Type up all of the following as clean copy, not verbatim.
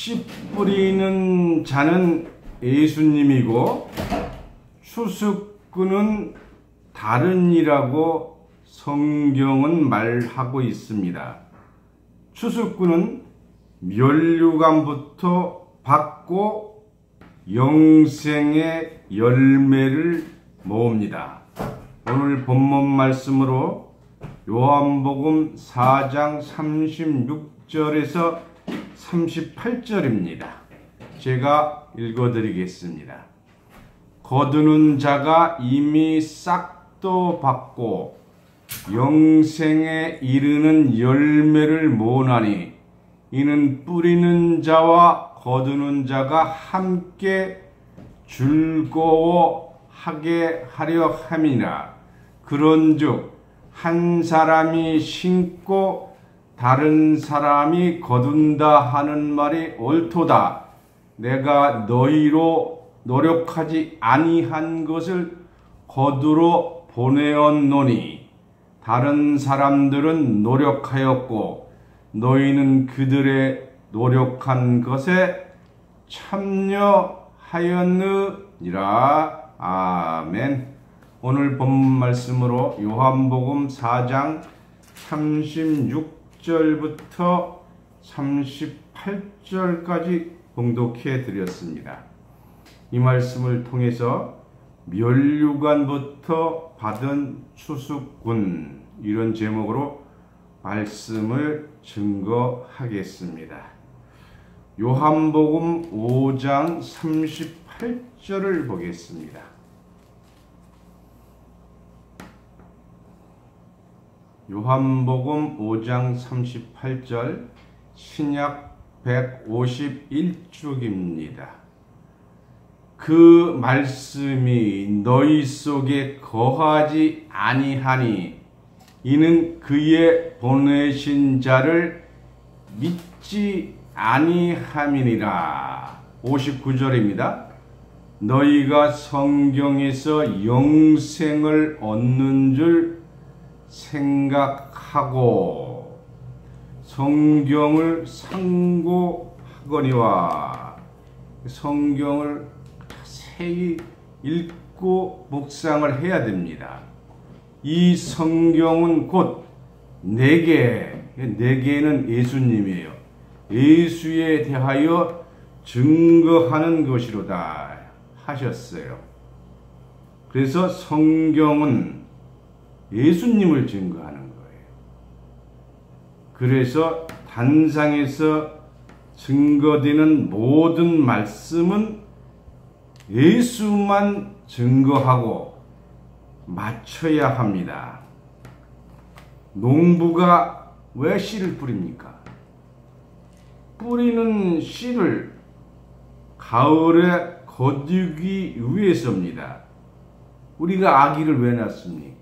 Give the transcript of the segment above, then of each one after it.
씨 뿌리는 자는 예수님이고 추수꾼은 다른 이라고 성경은 말하고 있습니다. 추수꾼은 면류관부터 받고 영생의 열매를 모읍니다. 오늘 본문 말씀으로 요한복음 4장 36절에서 38절입니다. 제가 읽어드리겠습니다. 거두는 자가 이미 싹도 받고 영생에 이르는 열매를 모으나니 이는 뿌리는 자와 거두는 자가 함께 즐거워하게 하려 함이라. 그런즉 한 사람이 심고 다른 사람이 거둔다 하는 말이 옳도다. 내가 너희로 노력하지 아니한 것을 거두러 보내었노니 다른 사람들은 노력하였고 너희는 그들의 노력한 것에 참여하였느니라. 아멘. 오늘 본문 말씀으로 요한복음 4장 36절부터 38절까지 봉독해 드렸습니다. 이 말씀을 통해서 면류관부터 받은 추수꾼, 이런 제목으로 말씀을 증거하겠습니다. 요한복음 5장 38절을 보겠습니다. 요한복음 5장 38절, 신약 151쪽입니다. 그 말씀이 너희 속에 거하지 아니하니 이는 그의 보내신 자를 믿지 아니함이니라. 59절입니다. 너희가 성경에서 영생을 얻는 줄 생각하고 성경을 상고하거니와, 성경을 자세히 읽고 묵상을 해야 됩니다. 이 성경은 곧 내게는 예수님이에요. 예수에 대하여 증거하는 것이로다 하셨어요. 그래서 성경은 예수님을 증거하는 거예요. 그래서 단상에서 증거되는 모든 말씀은 예수만 증거하고 맞춰야 합니다. 농부가 왜 씨를 뿌립니까? 뿌리는 씨를 가을에 거두기 위해서입니다. 우리가 아기를 왜 낳습니까?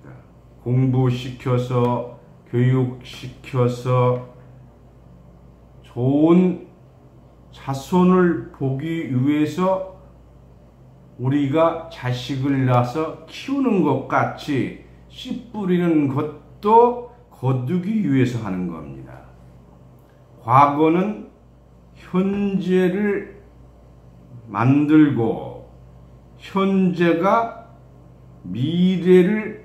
공부시켜서 교육시켜서 좋은 자손을 보기 위해서 우리가 자식을 낳아서 키우는 것 같이 씨 뿌리는 것도 거두기 위해서 하는 겁니다. 과거는 현재를 만들고 현재가 미래를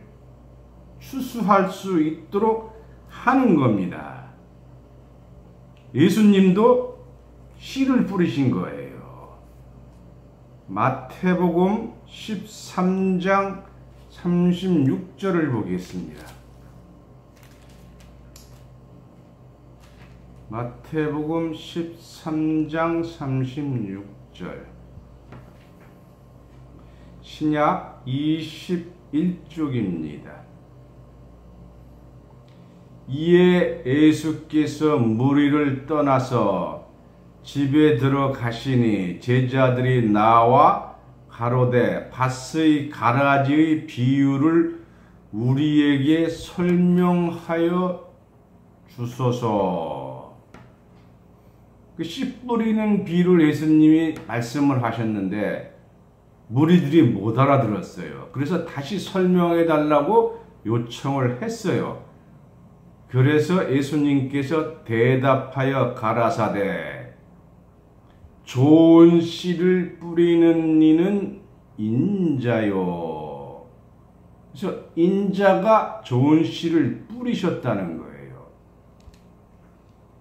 추수할 수 있도록 하는 겁니다. 예수님도 씨를 뿌리신 거예요. 마태복음 13장 36절을 보겠습니다. 마태복음 13장 36절, 신약 21쪽입니다. 이에 예수께서 무리를 떠나서 집에 들어가시니 제자들이 나와 가로되 밭의 가라지의 비유를 우리에게 설명하여 주소서. 그 씨 뿌리는 비유를 예수님이 말씀을 하셨는데 무리들이 못 알아들었어요. 그래서 다시 설명해 달라고 요청을 했어요. 그래서 예수님께서 대답하여 가라사대 좋은 씨를 뿌리는 이는 인자요. 그래서 인자가 좋은 씨를 뿌리셨다는 거예요.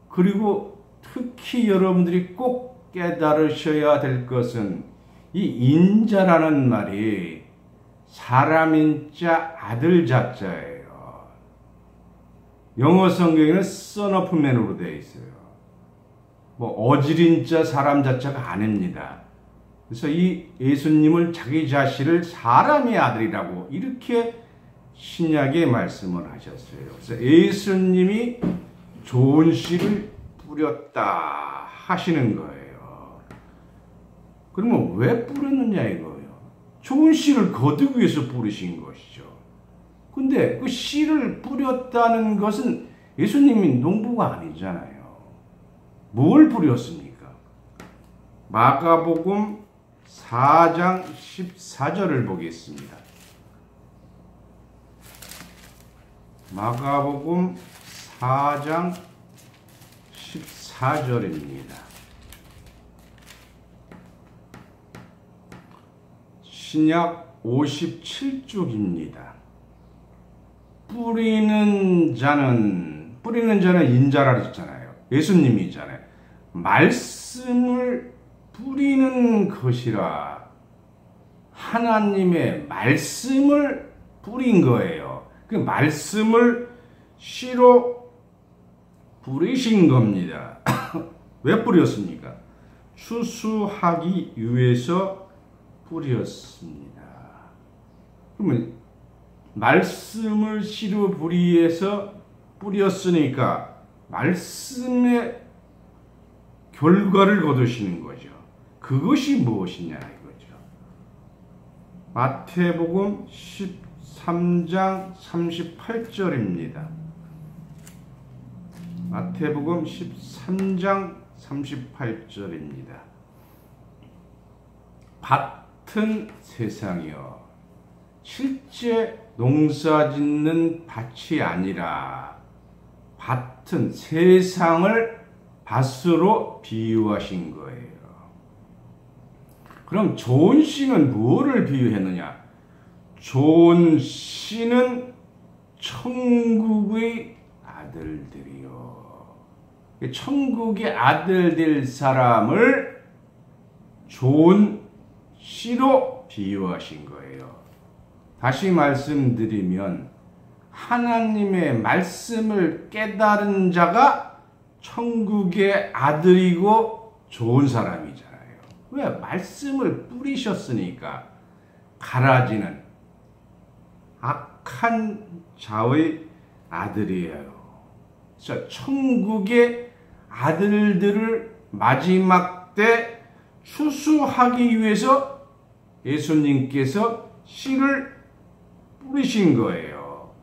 그리고 특히 여러분들이 꼭 깨달으셔야 될 것은 이 인자라는 말이 사람인자 아들 자자예요. 영어 성경에는 son of man으로 되어 있어요. 뭐 어지린자 사람 자체가 아닙니다. 그래서 이 예수님을 자기 자신을 사람의 아들이라고 이렇게 신약에 말씀을 하셨어요. 그래서 예수님이 좋은 씨를 뿌렸다 하시는 거예요. 그러면 왜 뿌렸느냐 이거예요. 좋은 씨를 거두기 위해서 뿌리신 것이죠. 근데 그 씨를 뿌렸다는 것은 예수님이 농부가 아니잖아요. 뭘 뿌렸습니까? 마가복음 4장 14절을 보겠습니다. 마가복음 4장 14절입니다. 신약 57쪽입니다. 뿌리는 자는 인자라 그랬잖아요. 예수님이잖아요. 말씀을 뿌리는 것이라 하나님의 말씀을 뿌린 거예요. 그 말씀을 씨로 뿌리신 겁니다. 왜 뿌렸습니까? 추수하기 위해서 뿌렸습니다. 그러면 말씀을 씨로 뿌리해서 뿌렸으니까 말씀의 결과를 거두시는 거죠. 그것이 무엇이냐 이거죠. 마태복음 13장 38절입니다. 마태복음 13장 38절입니다. 밭은 세상이요 실제 농사짓는 밭이 아니라 밭은 세상을 밭으로 비유하신 거예요. 그럼 좋은 씨는 무엇을 비유했느냐? 좋은 씨는 천국의 아들들이요. 천국의 아들 될 사람을 좋은 씨로 비유하신 거예요. 다시 말씀드리면 하나님의 말씀을 깨달은 자가 천국의 아들이고 좋은 사람이잖아요. 왜? 말씀을 뿌리셨으니까. 가라지는 악한 자의 아들이에요. 그래서 천국의 아들들을 마지막 때 추수하기 위해서 예수님께서 씨를 뿌리신 거예요.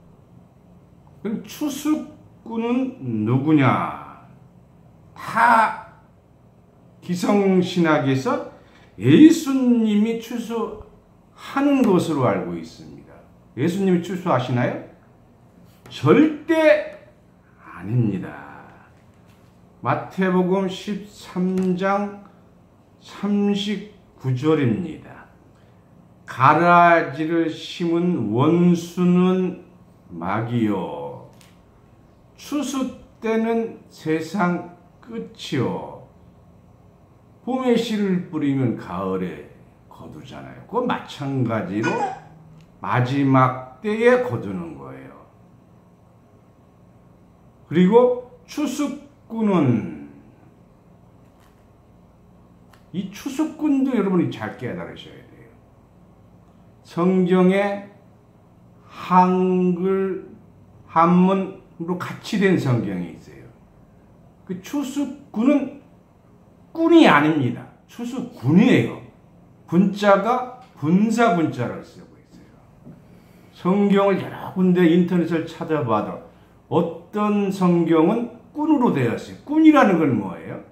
그럼 추수꾼은 누구냐? 다 기성신학에서 예수님이 추수하는 것으로 알고 있습니다. 예수님이 추수하시나요? 절대 아닙니다. 마태복음 13장 39절입니다. 가라지를 심은 원수는 마귀요 추수 때는 세상 끝이요. 봄에 씨를 뿌리면 가을에 거두잖아요. 그건 마찬가지로 마지막 때에 거두는 거예요. 그리고 추수꾼은 이 추수꾼도 여러분이 잘 깨달으셔야 돼요. 성경에 한글 한문으로 같이 된 성경이 있어요. 그 추수꾼은 꾼이 아닙니다. 추수군이에요. 군자가 군사 군자를 쓰고 있어요. 성경을 여러 군데 인터넷을 찾아봐도 어떤 성경은 꾼으로 되어 있어요. 꾼이라는 건 뭐예요?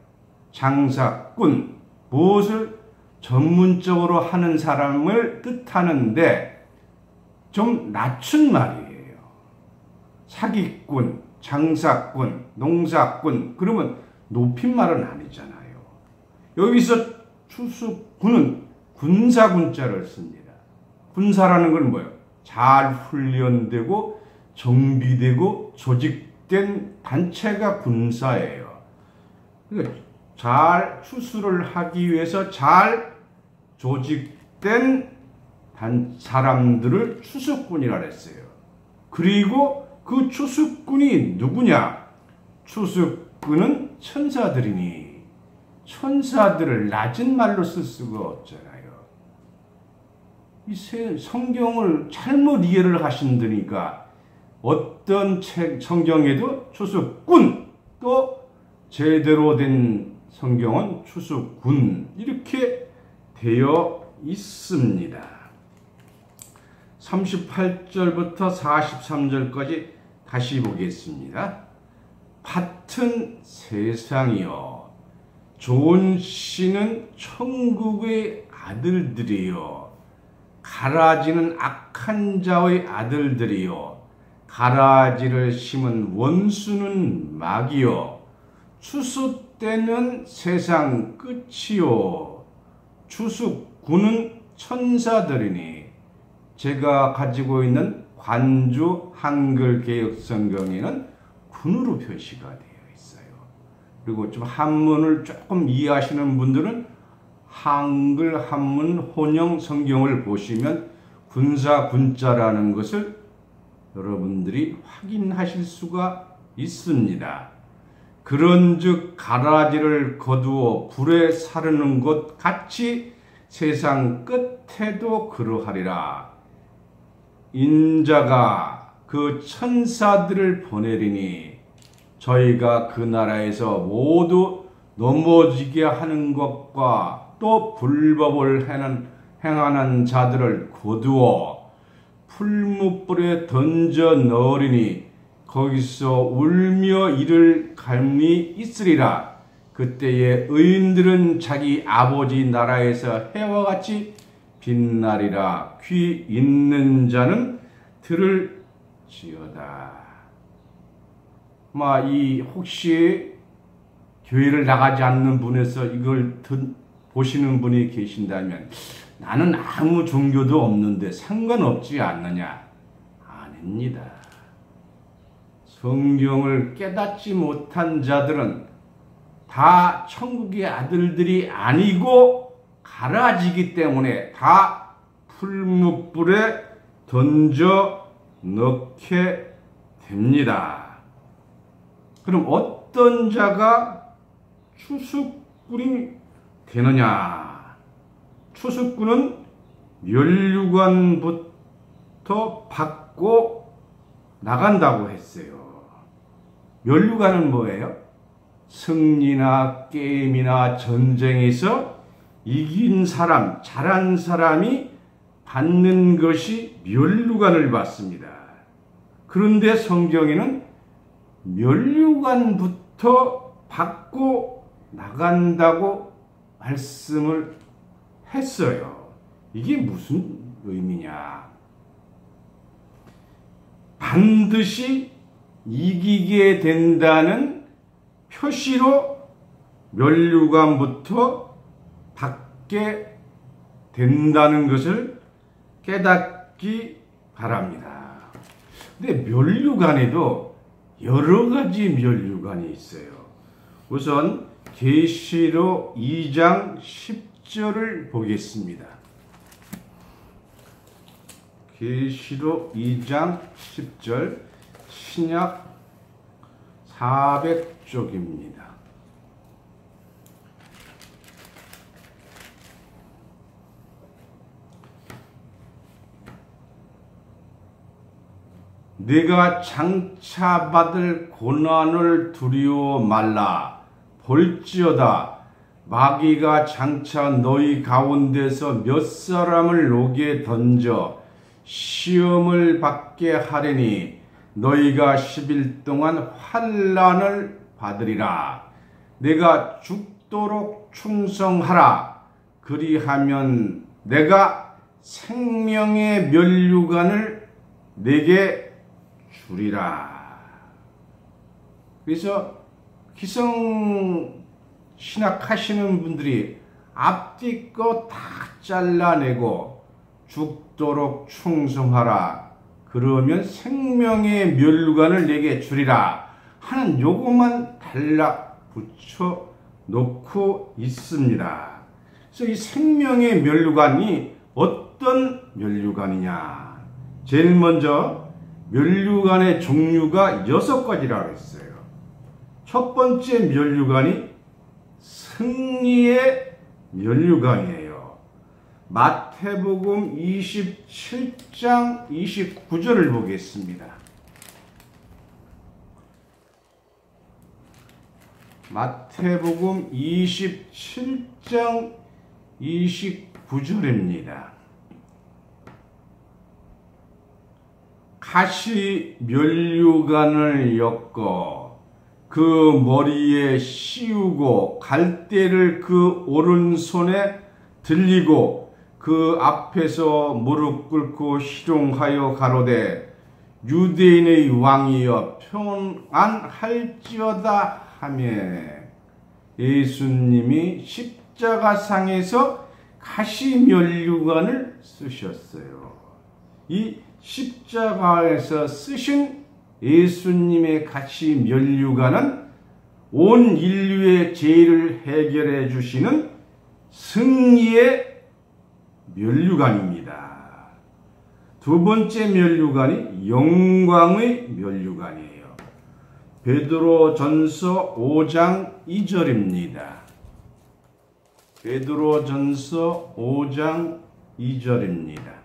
장사꾼, 무엇을 전문적으로 하는 사람을 뜻하는데 좀 낮춘 말이에요. 사기꾼, 장사꾼, 농사꾼 그러면 높인 말은 아니잖아요. 여기서 추수군은 군사군자를 씁니다. 군사라는 건 뭐예요? 잘 훈련되고 정비되고 조직된 단체가 군사예요. 그러니까 잘 추수를 하기 위해서 잘 조직된 사람들을 추수꾼이라 했어요. 그리고 그 추수꾼이 누구냐? 추수꾼은 천사들이니 천사들을 낮은 말로 쓸 수가 없잖아요. 이 성경을 잘못 이해를 하신다니까 어떤 책 성경에도 추수꾼 또 제대로 된 성경은 추수군 이렇게 되어 있습니다. 38절부터 43절까지 다시 보겠습니다. 밭은 세상이요 좋은 씨는 천국의 아들들이요 가라지는 악한 자의 아들들이요 가라지를 심은 원수는 마귀요 추수 때는 세상 끝이요 추수군은 천사들이니 제가 가지고 있는 관주 한글 개역 성경에는 군으로 표시가 되어 있어요. 그리고 좀 한문을 조금 이해하시는 분들은 한글 한문 혼용 성경을 보시면 군사 군자라는 것을 여러분들이 확인하실 수가 있습니다. 그런즉 가라지를 거두어 불에 사르는 것 같이 세상 끝에도 그러하리라. 인자가 그 천사들을 보내리니 저희가 그 나라에서 모두 넘어지게 하는 것과 또 불법을 행하는 자들을 거두어 풀무불에 던져 넣으리니 거기서 울며 이를 갈미 있으리라. 그때에 의인들은 자기 아버지 나라에서 해와 같이 빛나리라. 귀 있는 자는 들을지어다. 혹시 교회를 나가지 않는 분에서 이걸 보시는 분이 계신다면 나는 아무 종교도 없는데 상관없지 않느냐? 아닙니다. 성경을 깨닫지 못한 자들은 다 천국의 아들들이 아니고 가라지기 때문에 다 풀무불에 던져 넣게 됩니다. 그럼 어떤 자가 추수꾼이 되느냐? 추수꾼은 면류관부터 받고 나간다고 했어요. 면류관은 뭐예요? 승리나 게임이나 전쟁에서 이긴 사람, 잘한 사람이 받는 것이 면류관을 받습니다. 그런데 성경에는 면류관부터 받고 나간다고 말씀을 했어요. 이게 무슨 의미냐? 반드시 이기게 된다는 표시로 면류관부터 받게 된다는 것을 깨닫기 바랍니다. 근데 면류관에도 여러 가지 면류관이 있어요. 우선 계시록 2장 10절을 보겠습니다. 계시록 2장 10절 신약 400쪽입니다. 네가 장차받을 고난을 두려워 말라. 볼지어다 마귀가 장차 너희 가운데서 몇 사람을 옥에 던져 시험을 받게 하리니 너희가 10일 동안 환난을 받으리라. 내가 죽도록 충성하라. 그리하면 내가 생명의 면류관을 내게 주리라. 그래서 기성전에 신학하시는 분들이 앞뒤 거 다 잘라내고 죽도록 충성하라. 그러면 생명의 면류관을 내게 주리라 하는 요것만 달락 붙여 놓고 있습니다. 그래서 이 생명의 면류관이 어떤 면류관이냐? 제일 먼저 면류관의 종류가 6가지라고 했어요. 첫 번째 면류관이 승리의 면류관이에요. 마태복음 27장 29절을 보겠습니다. 마태복음 27장 29절입니다. 가시 면류관을 엮어 그 머리에 씌우고 갈대를 그 오른손에 들리고 그 앞에서 무릎 꿇고 희롱하여 가로되 유대인의 왕이여 평안할지어다 하며 예수님이 십자가상에서 가시면류관을 쓰셨어요. 이 십자가에서 쓰신 예수님의 가시면류관은 온 인류의 죄를 해결해 주시는 승리의 면류관입니다. 두 번째 면류관이 영광의 면류관이에요. 베드로전서 5장 2절입니다. 베드로전서 5장 2절입니다.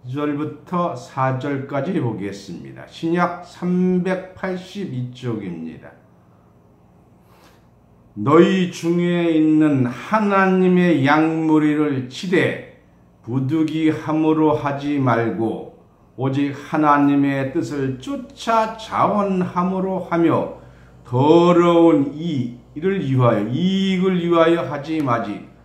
2절부터 4절까지 보겠습니다. 신약 382쪽입니다. 너희 중에 있는 하나님의 양무리를 치되 부득이함으로 하지 말고 오직 하나님의 뜻을 쫓아 자원함으로 하며 더러운 이익을 위하여 하지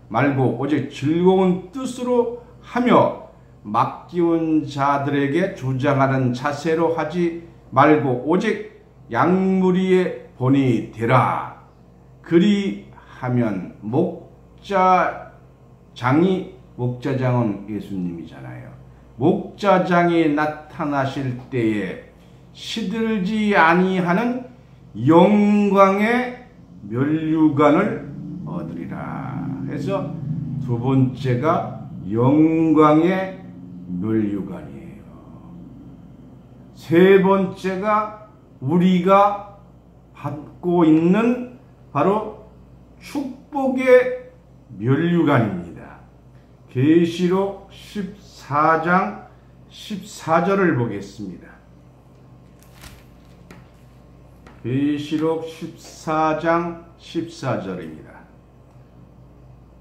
말고 오직 즐거운 뜻으로 하며 맡기운 자들에게 주장하는 자세로 하지 말고 오직 양무리의 본이 되라. 그리하면 목자장은 예수님이잖아요. 목자장이 나타나실 때에 시들지 아니하는 영광의 면류관을 얻으리라. 그래서 두 번째가 영광의 면류관이에요. 세 번째가 우리가 받고 있는 바로 축복의 면류관입니다. 계시록 14장 14절을 보겠습니다. 계시록 14장 14절입니다.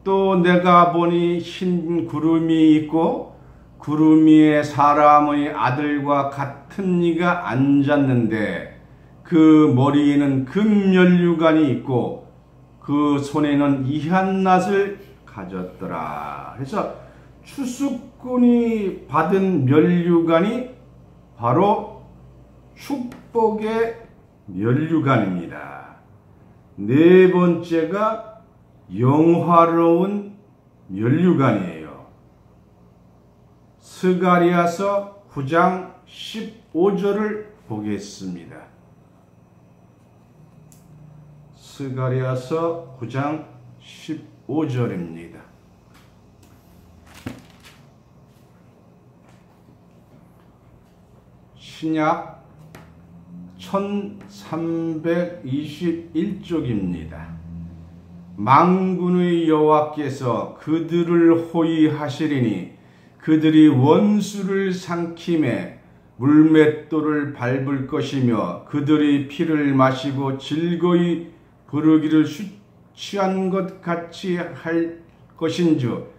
또 내가 보니 흰 구름이 있고 구름 위에 사람의 아들과 같은 이가 앉았는데 그 머리에는 금면류관이 있고 그 손에는 이한낫을 가졌더라. 그래서 추수꾼이 받은 면류관이 바로 축복의 면류관입니다. 네 번째가 영화로운 면류관이에요. 스가랴서 9장 15절을 보겠습니다. 스가랴서 9장 15절입니다. 신약 1321쪽입니다. 만군의 여호와께서 그들을 호위하시리니 그들이 원수를 삼킴에 물맷돌을 밟을 것이며 그들이 피를 마시고 즐거이 부르기를 취한 것 같이 할 것인즉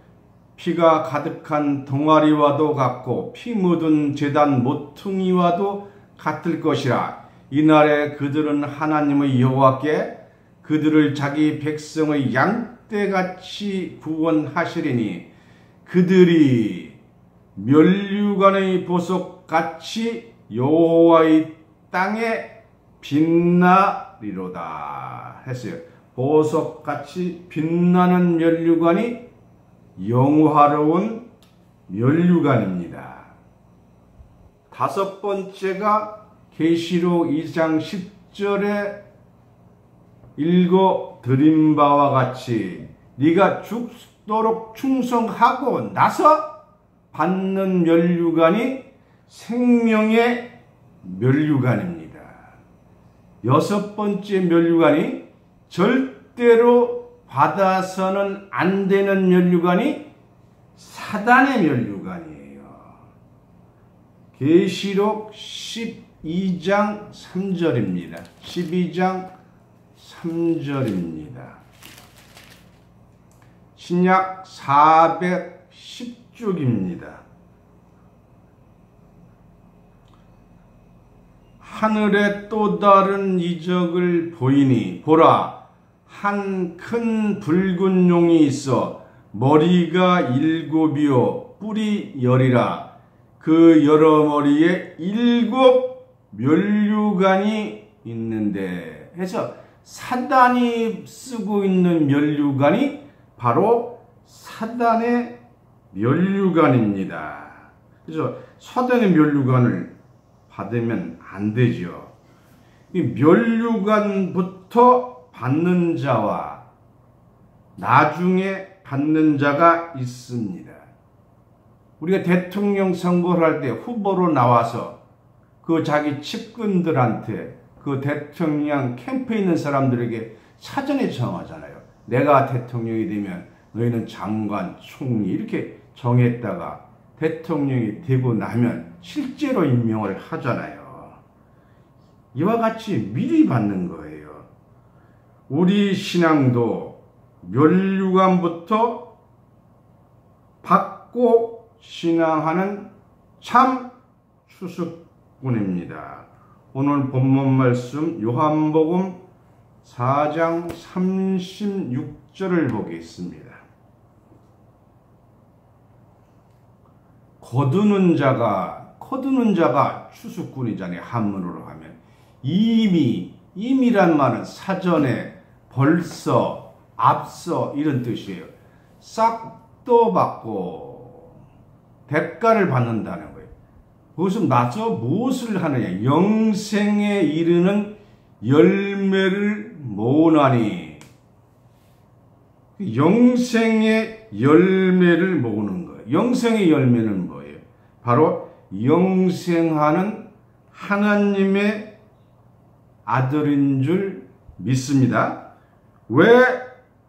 피가 가득한 동아리와도 같고 피 묻은 제단 모퉁이와도 같을 것이라. 이날에 그들은 하나님의 여호와께 그들을 자기 백성의 양떼같이 구원하시리니 그들이 면류관의 보석같이 여호와의 땅에 빛나리로다 했어요. 보석같이 빛나는 면류관이 영화로운 면류관입니다. 다섯 번째가 계시록 2장 10절에 읽어 드린 바와 같이 네가 죽도록 충성하고 나서 받는 면류관이 생명의 면류관입니다. 여섯 번째 면류관이 절대로 받아서는 안 되는 면류관이 사단의 면류관이에요. 계시록 12장 3절입니다. 12장 3절입니다. 신약 410쪽입니다. 하늘에 또 다른 이적을 보이니 보라, 한 큰 붉은 용이 있어 머리가 7이요 뿔이 10이라. 그 여러 머리에 7 면류관이 있는데 해서 사단이 쓰고 있는 면류관이 바로 사단의 면류관입니다. 그래서 사단의 면류관을 받으면 안 되죠. 이 면류관부터 받는 자와 나중에 받는 자가 있습니다. 우리가 대통령 선거를 할 때 후보로 나와서 그 자기 측근들한테 그 대통령 캠프에 있는 사람들에게 사전에 정하잖아요. 내가 대통령이 되면 너희는 장관, 총리 이렇게 정했다가 대통령이 되고 나면 실제로 임명을 하잖아요. 이와 같이 미리 받는 거예요. 우리 신앙도 면류관부터 받고 신앙하는 참 추수꾼입니다. 오늘 본문 말씀 요한복음 4장 36절을 보겠습니다. 거두는 자가 추수꾼이잖아요. 한문으로 하면 이미란 말은 사전에 벌써 앞서 이런 뜻이에요. 싹도 받고 대가를 받는다는 거예요. 그것은 나서 무엇을 하느냐? 영생에 이르는 열매를 모으나니. 영생의 열매를 모으는 거예요. 영생의 열매는 뭐예요? 바로 영생하는 하나님의 아들인 줄 믿습니다. 왜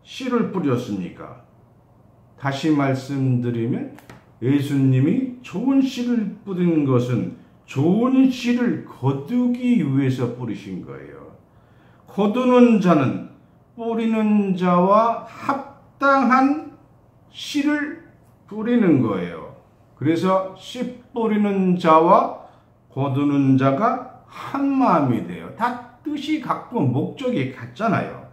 씨를 뿌렸습니까? 다시 말씀드리면 예수님이 좋은 씨를 뿌린 것은 좋은 씨를 거두기 위해서 뿌리신 거예요. 거두는 자는 뿌리는 자와 합당한 씨를 뿌리는 거예요. 그래서 씨 뿌리는 자와 거두는 자가 한 마음이 돼요. 다 뜻이 같고 목적이 같잖아요.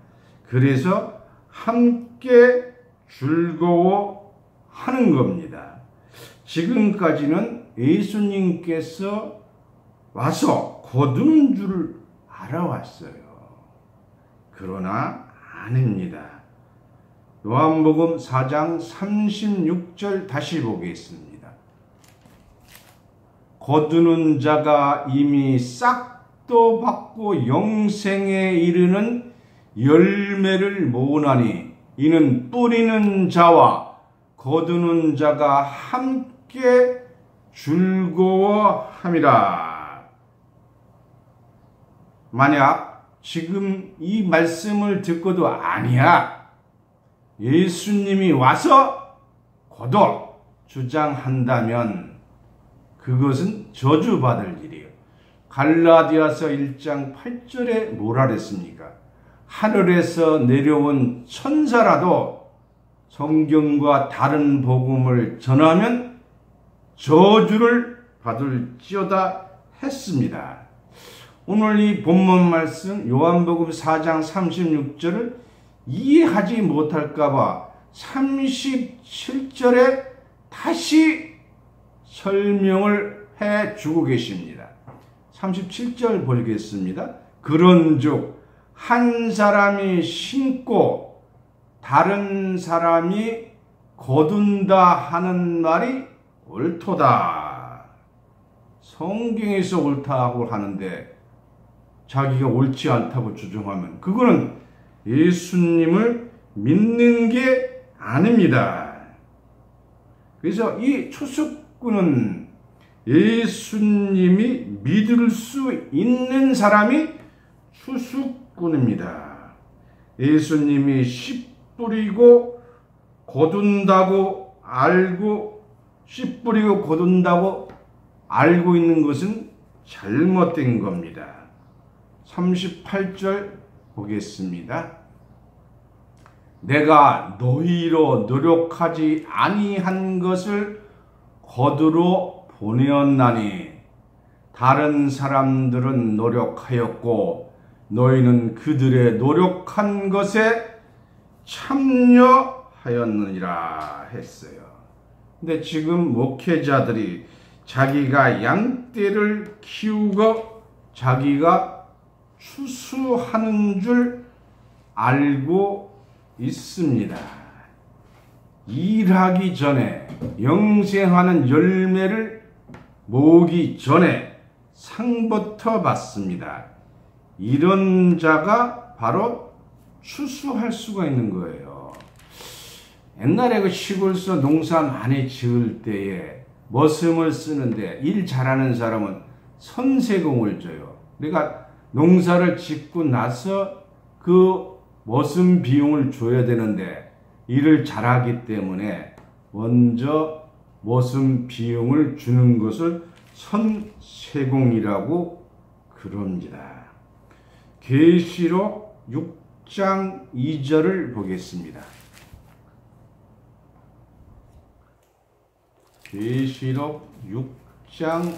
그래서 함께 즐거워하는 겁니다. 지금까지는 예수님께서 와서 거두는 줄을 알아왔어요. 그러나 아닙니다. 요한복음 4장 36절 다시 보겠습니다. 거두는 자가 이미 싹도 받고 영생에 이르는 열매를 모으나니 이는 뿌리는 자와 거두는 자가 함께 즐거워함이라. 만약 지금 이 말씀을 듣고도 아니야, 예수님이 와서 거둬 주장한다면 그것은 저주받을 일이에요. 갈라디아서 1장 8절에 뭐라 그랬습니까? 하늘에서 내려온 천사라도 성경과 다른 복음을 전하면 저주를 받을지어다 했습니다. 오늘 이 본문 말씀 요한복음 4장 36절을 이해하지 못할까봐 37절에 다시 설명을 해주고 계십니다. 37절 보겠습니다. 그런즉 한 사람이 심고 다른 사람이 거둔다 하는 말이 옳도다. 성경에서 옳다고 하는데 자기가 옳지 않다고 주장하면 그거는 예수님을 믿는 게 아닙니다. 그래서 이 추수꾼은 예수님이 믿을 수 있는 사람이 추수꾼입니다. 예수님이 씨 뿌리고 거둔다고 알고 씨 뿌리고 거둔다고 알고 있는 것은 잘못된 겁니다. 38절 보겠습니다. 내가 너희로 노력하지 아니한 것을 거두러 보내었나니 다른 사람들은 노력하였고 너희는 그들의 노력한 것에 참여하였느니라 했어요. 근데 지금 목회자들이 자기가 양떼를 키우고 자기가 추수하는 줄 알고 있습니다. 일하기 전에 영생하는 열매를 모으기 전에 상부터 받습니다. 이런 자가 바로 추수할 수가 있는 거예요. 옛날에 그 시골서 농사 많이 지을 때에 머슴을 쓰는데 일 잘하는 사람은 선세공을 줘요. 그러니까 농사를 짓고 나서 그 머슴 비용을 줘야 되는데 일을 잘하기 때문에 먼저 머슴 비용을 주는 것을 선세공이라고 그럽니다. 계시록 6장 2절을 보겠습니다. 계시록 6장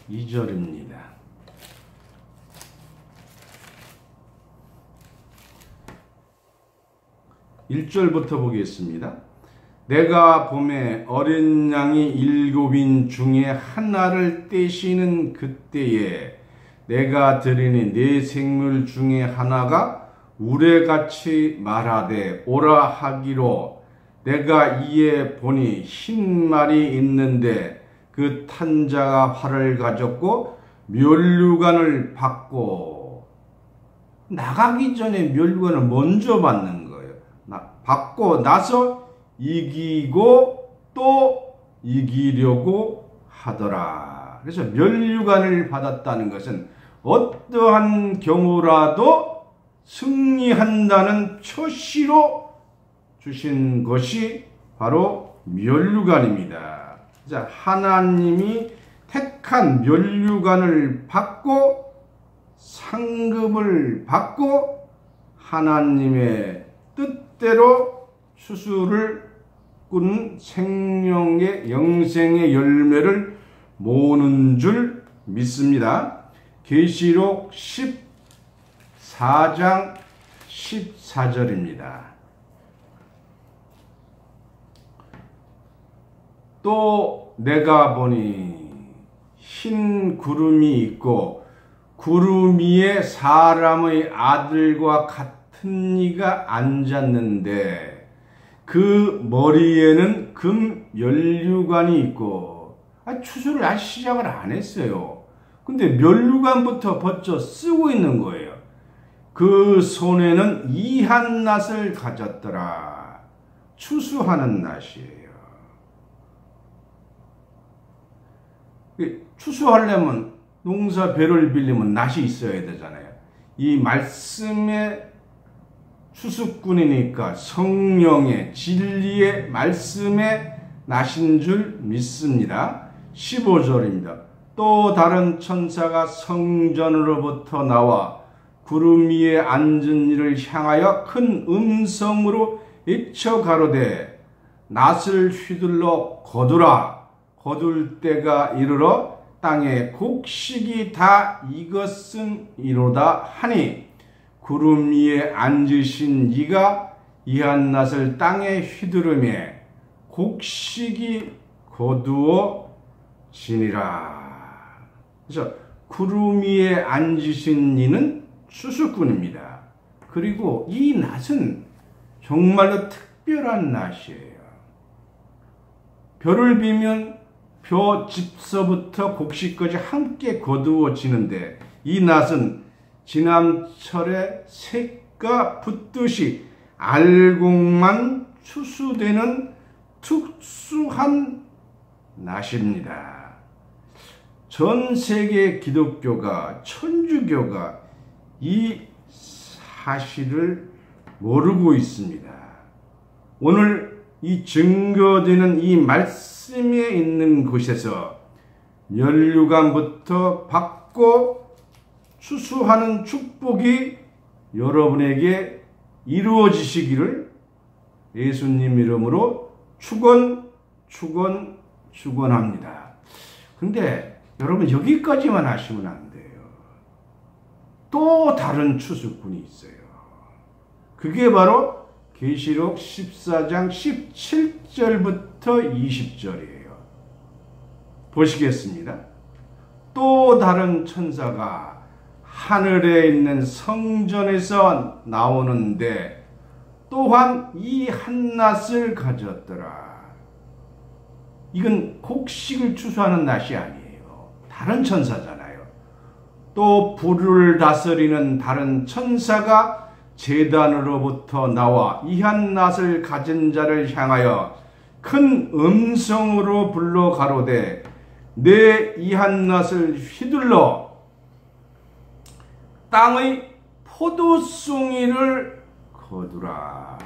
2절입니다. 1절부터 보겠습니다. 내가 봄에 어린 양이 7인 중에 하나를 떼시는 그때에 내가 드리니 네 생물 중에 하나가 우레같이 말하되 오라 하기로 내가 이에 보니 흰 말이 있는데 그 탄 자가 활을 가졌고 면류관을 받고 나가기 전에 면류관을 먼저 받는 거예요. 받고 나서 이기고 또 이기려고 하더라. 그래서 면류관을 받았다는 것은 어떠한 경우라도 승리한다는 표시로 주신 것이 바로 면류관입니다. 자, 하나님이 택한 면류관을 받고 상급을 받고 하나님의 뜻대로 추수를 꾸는 생명의 영생의 열매를 모으는 줄 믿습니다. 계시록 14장 14절입니다. 또 내가 보니 흰 구름이 있고 구름 위에 사람의 아들과 같은 이가 앉았는데 그 머리에는 금 면류관이 있고 추수를 아직 시작을 안 했어요. 근데 면류관부터 벌써 쓰고 있는 거예요. 그 손에는 이한 낫을 가졌더라. 추수하는 낫이에요. 추수하려면 농사 배를 빌리면 낫이 있어야 되잖아요. 이 말씀의 추수꾼이니까 성령의 진리의 말씀의 낫인 줄 믿습니다. 15절입니다. 또 다른 천사가 성전으로부터 나와 구름 위에 앉은 이를 향하여 큰 음성으로 외쳐 가로되 낫을 휘둘러 거두라. 거둘 때가 이르러 땅에 곡식이 다 익었음이로다 하니 구름 위에 앉으신 이가 이한 낫을 땅에 휘두르매 곡식이 거두어지니라. 그래서 구름 위에 앉으신 이는 추수꾼입니다. 그리고 이 낮은 정말로 특별한 낮이에요. 별을 비면 벼 집서부터 곡식까지 함께 거두어지는데 이 낮은 지남철에 새가 붙듯이 알곡만 추수되는 특수한 낮입니다. 전 세계 기독교가, 천주교가 이 사실을 모르고 있습니다. 오늘 이 증거되는 이 말씀에 있는 곳에서 면류관부터 받고 추수하는 축복이 여러분에게 이루어지시기를 예수님 이름으로 축원합니다. 근데 여러분 여기까지만 하시면 안 돼요. 또 다른 추수꾼이 있어요. 그게 바로 계시록 14장 17절부터 20절이에요. 보시겠습니다. 또 다른 천사가 하늘에 있는 성전에서 나오는데 또한 이 한낫을 가졌더라. 이건 곡식을 추수하는 낫이 아니에요. 다른 천사잖아요. 또 불을 다스리는 다른 천사가 제단으로부터 나와 이 한낫을 가진 자를 향하여 큰 음성으로 불러 가로되 내 이 한낫을 휘둘러 땅의 포도송이를 거두라.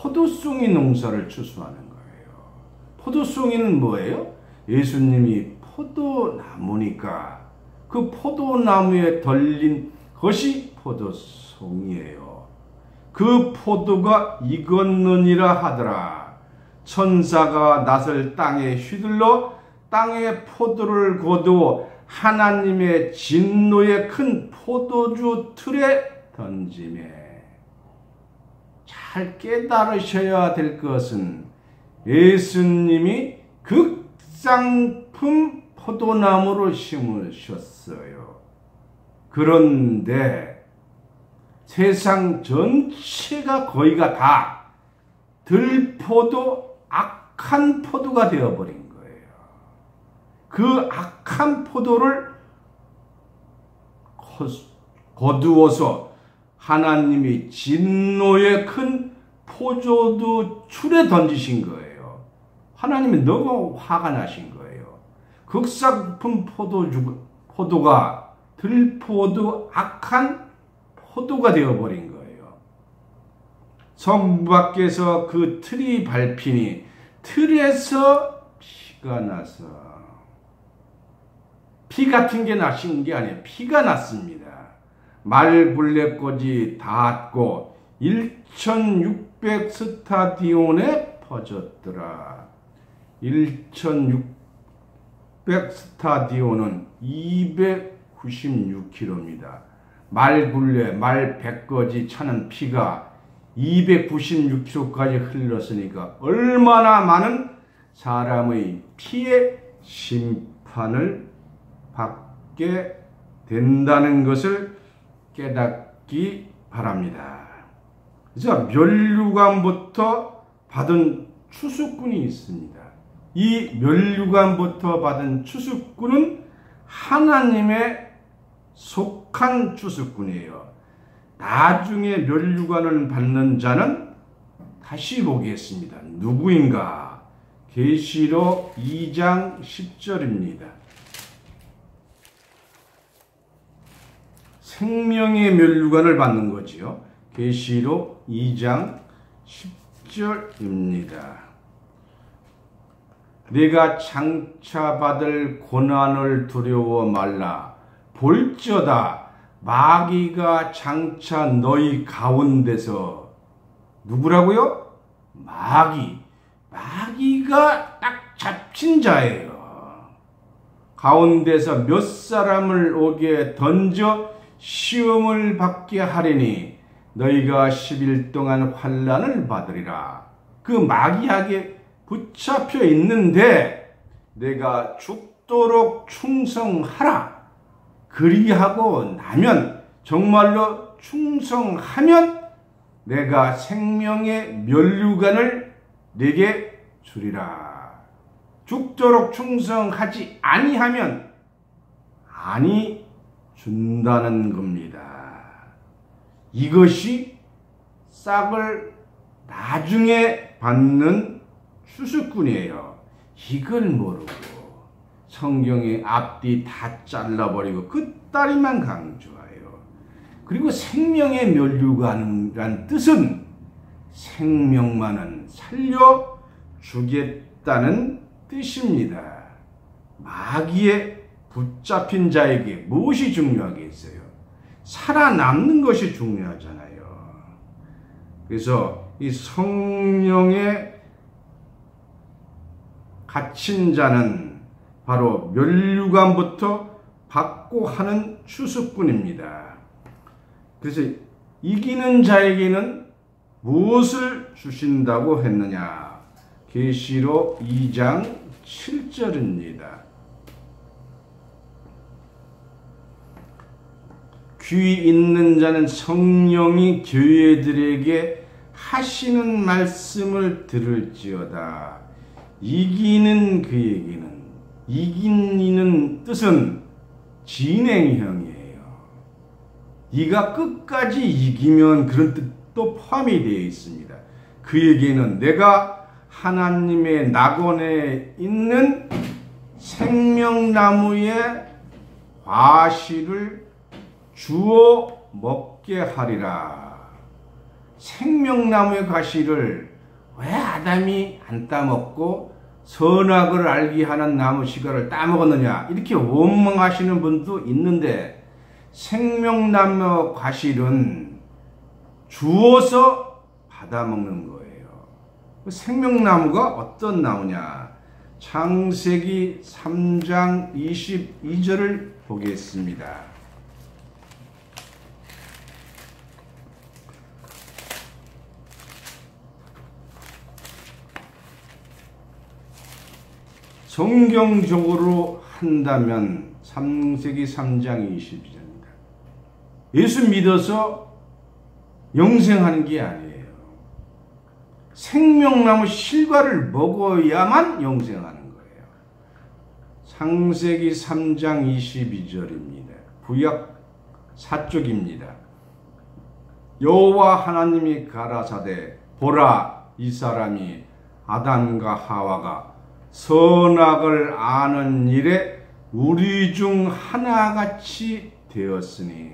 포도송이 농사를 추수하는 거예요. 포도송이는 뭐예요? 예수님이 포도나무니까 그 포도나무에 덜린 것이 포도송이에요. 그 포도가 익었느니라 하더라. 천사가 낫을 땅에 휘둘러 땅에 포도를 거두어 하나님의 진노의 큰 포도주 틀에 던지매. 잘 깨달으셔야 될 것은 예수님이 극상품 포도나무로 심으셨어요. 그런데 세상 전체가 거의가 다 들포도 악한 포도가 되어버린 거예요. 그 악한 포도를 거두어서 하나님이 진노의 큰 포도주 틀에 던지신 거예요. 하나님이 너무 화가 나신 거예요. 극상품 포도가 들포도 악한 포도가 되어버린 거예요. 성부 밖에서 그 틀이 밟히니 틀에서 피가 나서 피 같은 게 나신 게 아니에요. 피가 났습니다. 말굴레꽃이 닿았고 1600 스타디온에 퍼졌더라. 1600 스타디온은 296km입니다. 말굴레, 말백거지 차는 피가 296km까지 흘렀으니까 얼마나 많은 사람의 피의 심판을 받게 된다는 것을 깨닫기 바랍니다. 그래서 면류관부터 받은 추수꾼이 있습니다. 이 면류관부터 받은 추수꾼은 하나님의 속한 추수꾼이에요. 나중에 면류관을 받는 자는 다시 보겠습니다. 누구인가? 계시록 2장 10절입니다. 생명의 면류관을 받는 거지요. 계시록 2장 10절입니다. 내가 장차 받을 고난을 두려워 말라. 볼지어다 마귀가 장차 너희 가운데서 누구라고요? 마귀가 딱 잡힌 자예요. 가운데서 몇 사람을 오게 던져 시험을 받게 하리니 너희가 10일 동안 환난을 받으리라. 그 마귀에게 붙잡혀 있는데 내가 죽도록 충성하라. 그리하고 나면 정말로 충성하면 내가 생명의 면류관을 내게 주리라. 죽도록 충성하지 아니하면 아니 준다는 겁니다. 이것이 싹을 나중에 받는 추수꾼이에요. 이걸 모르고 성경의 앞뒤 다 잘라버리고 끝다리만 강조해요. 그리고 생명의 면류관이란 뜻은 생명만은 살려주겠다는 뜻입니다. 마귀에 붙잡힌 자에게 무엇이 중요하겠어요? 살아남는 것이 중요하잖아요. 그래서 이 성령에 갇힌 자는 바로 면류관부터 받고 하는 추수꾼입니다. 그래서 이기는 자에게는 무엇을 주신다고 했느냐? 계시록 2장 7절입니다. 귀 있는 자는 성령이 교회들에게 하시는 말씀을 들을지어다. 이기는 그에게는, 이기는 뜻은 진행형이에요. 네가 끝까지 이기면 그런 뜻도 포함이 되어 있습니다. 그에게는 내가 하나님의 낙원에 있는 생명나무의 과실을 주어 먹게 하리라. 생명나무의 과실을 왜 아담이 안 따먹고 선악을 알게 하는 나무 씨가를 따먹었느냐, 이렇게 원망하시는 분도 있는데, 생명나무 과실은 주어서 받아먹는 거예요. 생명나무가 어떤 나무냐? 창세기 3장 22절을 보겠습니다. 성경적으로 한다면 창세기 3장 22절입니다. 예수 믿어서 영생하는 게 아니에요. 생명나무 실과를 먹어야만 영생하는 거예요. 창세기 3장 22절입니다. 구약 4쪽입니다. 여호와 하나님이 가라사대 보라, 이 사람이 아담과 하와가 선악을 아는 일에 우리 중 하나같이 되었으니,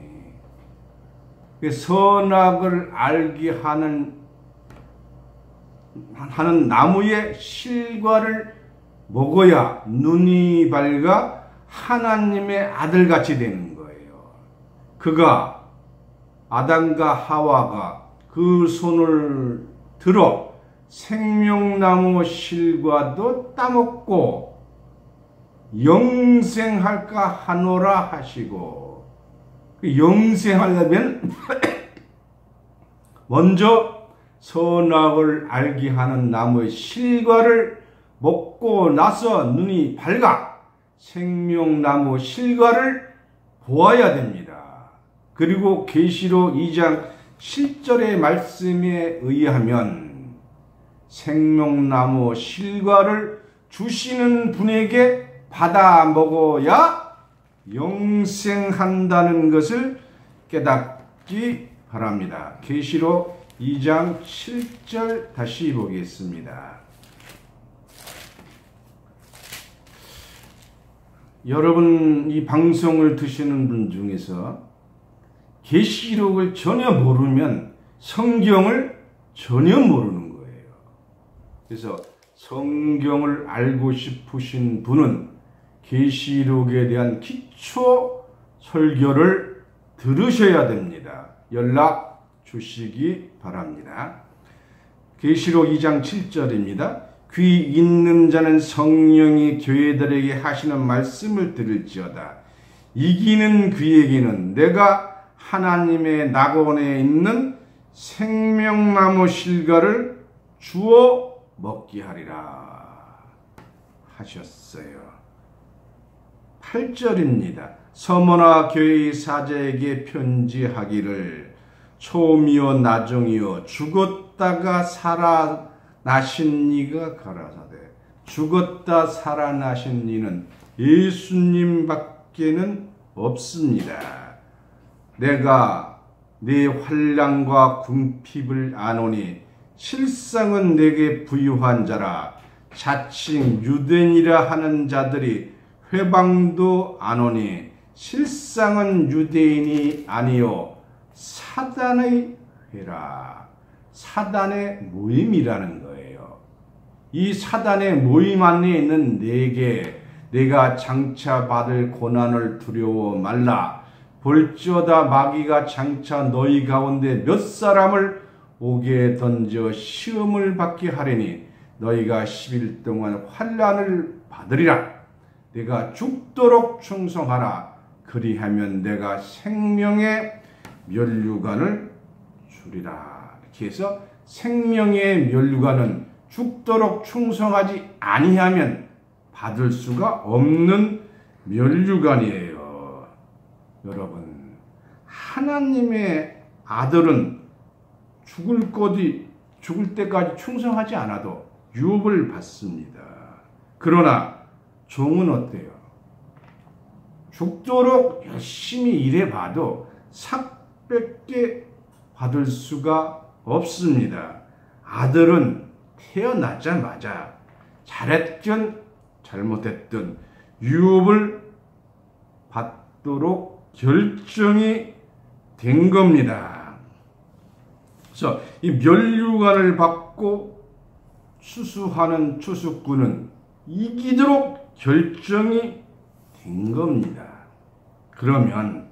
선악을 알게 하는 나무의 실과를 먹어야 눈이 밝아 하나님의 아들같이 되는 거예요. 그가, 아담과 하와가 그 손을 들어 생명나무 실과도 따먹고 영생할까 하노라 하시고, 영생하려면 먼저 선악을 알게 하는 나무의 실과를 먹고 나서 눈이 밝아 생명나무 실과를 보아야 됩니다. 그리고 계시록 2장 7절의 말씀에 의하면 생명나무 실과를 주시는 분에게 받아 먹어야 영생한다는 것을 깨닫기 바랍니다. 계시록 2장 7절 다시 보겠습니다. 여러분, 이 방송을 드시는 분 중에서 계시록을 전혀 모르면 성경을 전혀 모르는 거예요. 그래서 성경을 알고 싶으신 분은 계시록에 대한 기초 설교를 들으셔야 됩니다. 연락 주시기 바랍니다. 계시록 2장 7절입니다. 귀 있는 자는 성령이 교회들에게 하시는 말씀을 들을지어다. 이기는 그에게는 내가 하나님의 낙원에 있는 생명나무 실과를 주어 먹게 하리라 하셨어요. 8절입니다. 서머나 교회의 사제에게 편지하기를 초미여 나중이여 죽었다가 살아나신 이가 가라사대 죽었다 살아나신 이는 예수님밖에는 없습니다. 내가 네 환난과 궁핍을 아노니 실상은 내게 부유한 자라 자칭 유대인이라 하는 자들이 회방도 아노니 실상은 유대인이 아니요 사단의 회라. 사단의 모임이라는 거예요. 이 사단의 모임 안에 있는 내게 내가 장차 받을 고난을 두려워 말라. 볼지어다 마귀가 장차 너희 가운데 몇 사람을 옥에 던져 시험을 받게 하리니 너희가 10일 동안 환난을 받으리라. 내가 죽도록 충성하라. 그리하면 내가 생명의 면류관을 주리라. 이렇게 해서 생명의 면류관은 죽도록 충성하지 아니하면 받을 수가 없는 면류관이에요. 여러분, 하나님의 아들은 죽을 때까지 충성하지 않아도 유업을 받습니다. 그러나 종은 어때요? 죽도록 열심히 일해봐도 삭밖에 받을 수가 없습니다. 아들은 태어나자마자 잘했든 잘못했든 유업을 받도록 결정이 된 겁니다. 그래서 이 면류관을 받고 추수하는 추수꾼은 이기도록 결정이 된 겁니다. 그러면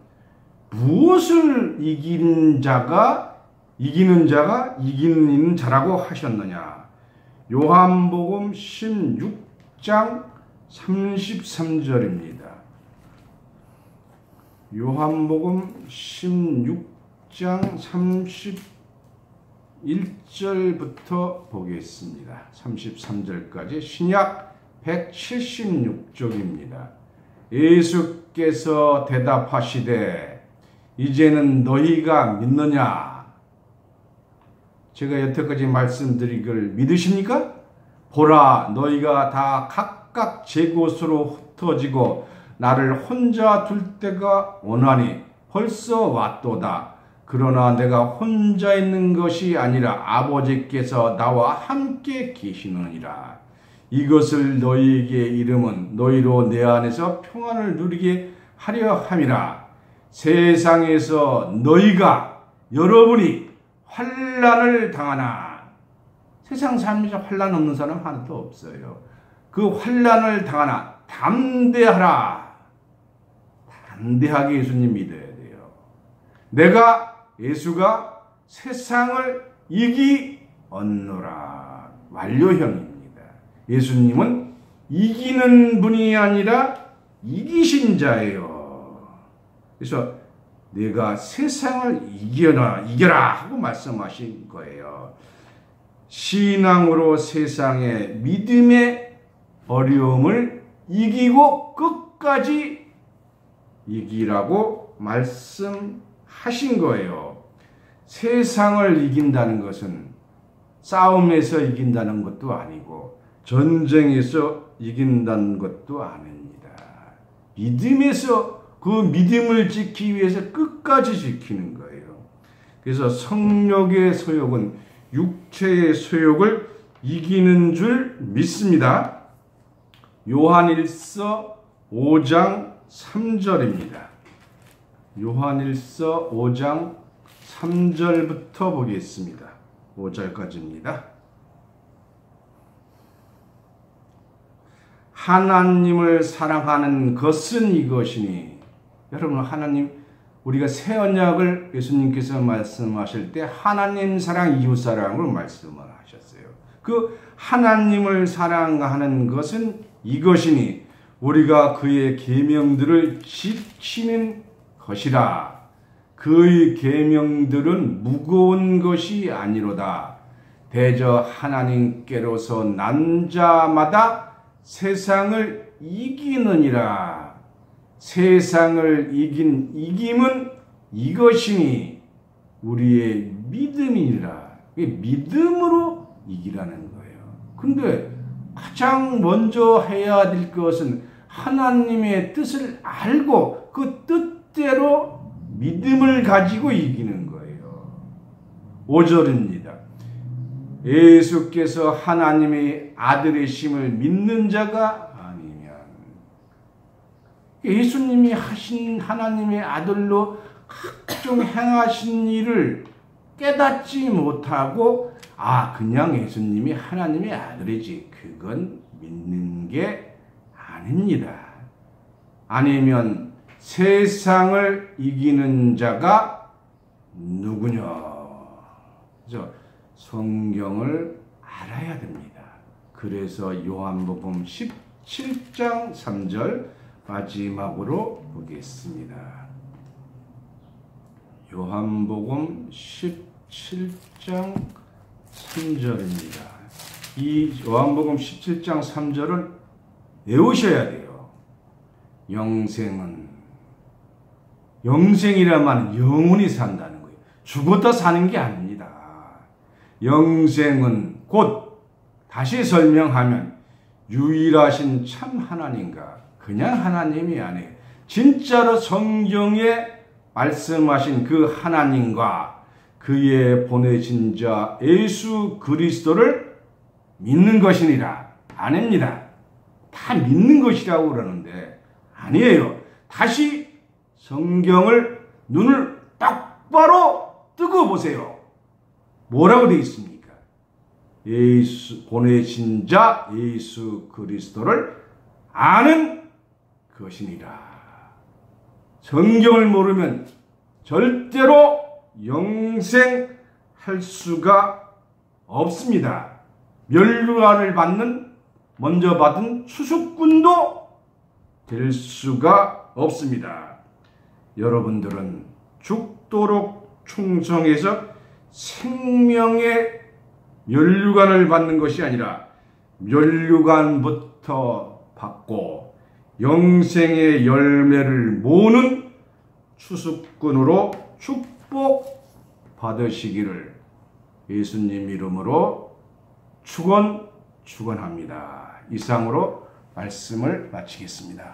무엇을 이기는 자가 이기는 자라고 하셨느냐? 요한복음 16장 33절입니다. 요한복음 16장 31절부터 보겠습니다. 33절까지 신약 176쪽입니다. 예수께서 대답하시되 이제는 너희가 믿느냐? 제가 여태까지 말씀드린 걸 믿으십니까? 보라, 너희가 다 각각 제 곳으로 흩어지고 나를 혼자 둘 때가 오나니 벌써 왔도다. 그러나 내가 혼자 있는 것이 아니라 아버지께서 나와 함께 계시느니라. 이것을 너희에게 이름은 너희로 내 안에서 평안을 누리게 하려 함이라. 세상에서 여러분이 환난을 당하나, 세상 살면서 환난 없는 사람 하나도 없어요. 그 환난을 당하나 담대하라. 담대하게 예수님 믿어야 돼요. 예수가 세상을 이기었노라. 완료형입니다. 예수님은 이기는 분이 아니라 이기신 자예요. 그래서 내가 세상을 이겨라 하고 말씀하신 거예요. 신앙으로 세상의 믿음의 어려움을 이기고 끝까지 이기라고 말씀하신 거예요. 세상을 이긴다는 것은 싸움에서 이긴다는 것도 아니고 전쟁에서 이긴다는 것도 아닙니다. 믿음에서 그 믿음을 지키기 위해서 끝까지 지키는 거예요. 그래서 성령의 소욕은 육체의 소욕을 이기는 줄 믿습니다. 요한일서 5장 3절입니다. 요한일서 5장 3절부터 보겠습니다. 5절까지입니다. 하나님을 사랑하는 것은 이것이니, 여러분, 하나님, 우리가 새 언약을 예수님께서 말씀하실 때 하나님 사랑, 이웃 사랑으로 말씀을 하셨어요. 그 하나님을 사랑하는 것은 이것이니 우리가 그의 계명들을 지키는 것이라. 그의 계명들은 무거운 것이 아니로다. 대저 하나님께로서 난 자마다 세상을 이기느니라. 세상을 이긴 이김은 이것이니 우리의 믿음이니라. 믿음으로 이기라는 거예요. 근데 가장 먼저 해야 될 것은 하나님의 뜻을 알고 그 뜻대로 믿음을 가지고 이기는 거예요. 5절입니다. 예수께서 하나님의 아들이심을 믿는 자가 아니면, 예수님이 하신 하나님의 아들로 각종 행하신 일을 깨닫지 못하고 그냥 예수님이 하나님의 아들이지, 그건 믿는 게 아닙니다. 아니면 세상을 이기는 자가 누구냐? 그래서 성경을 알아야 됩니다. 그래서 요한복음 17장 3절 마지막으로 보겠습니다. 요한복음 17장 3절입니다. 이 요한복음 17장 3절은 외우셔야 돼요. 영생이라면 영원히 산다는 거예요. 죽었다 사는 게 아닙니다. 영생은 곧, 다시 설명하면, 유일하신 참 하나님과 그냥 하나님이 아니에요. 진짜로 성경에 말씀하신 그 하나님과 그의 보내신 자 예수 그리스도를 믿는 것이니라. 아닙니다. 다 믿는 것이라고 그러는데 아니에요. 다시 성경을 눈을 똑바로 뜨고 보세요. 뭐라고 되어 있습니까? 보내신 자 예수 그리스도를 아는 것이니라. 성경을 모르면 절대로 영생할 수가 없습니다. 멸류관을 먼저 받은 추수꾼도 될 수가 없습니다. 여러분들은 죽도록 충성해서 생명의 멸류관을 받는 것이 아니라 멸류관부터 받고 영생의 열매를 모으는 추수꾼으로 축복 받으시기를 예수님 이름으로 축원합니다. 이상으로 말씀을 마치겠습니다.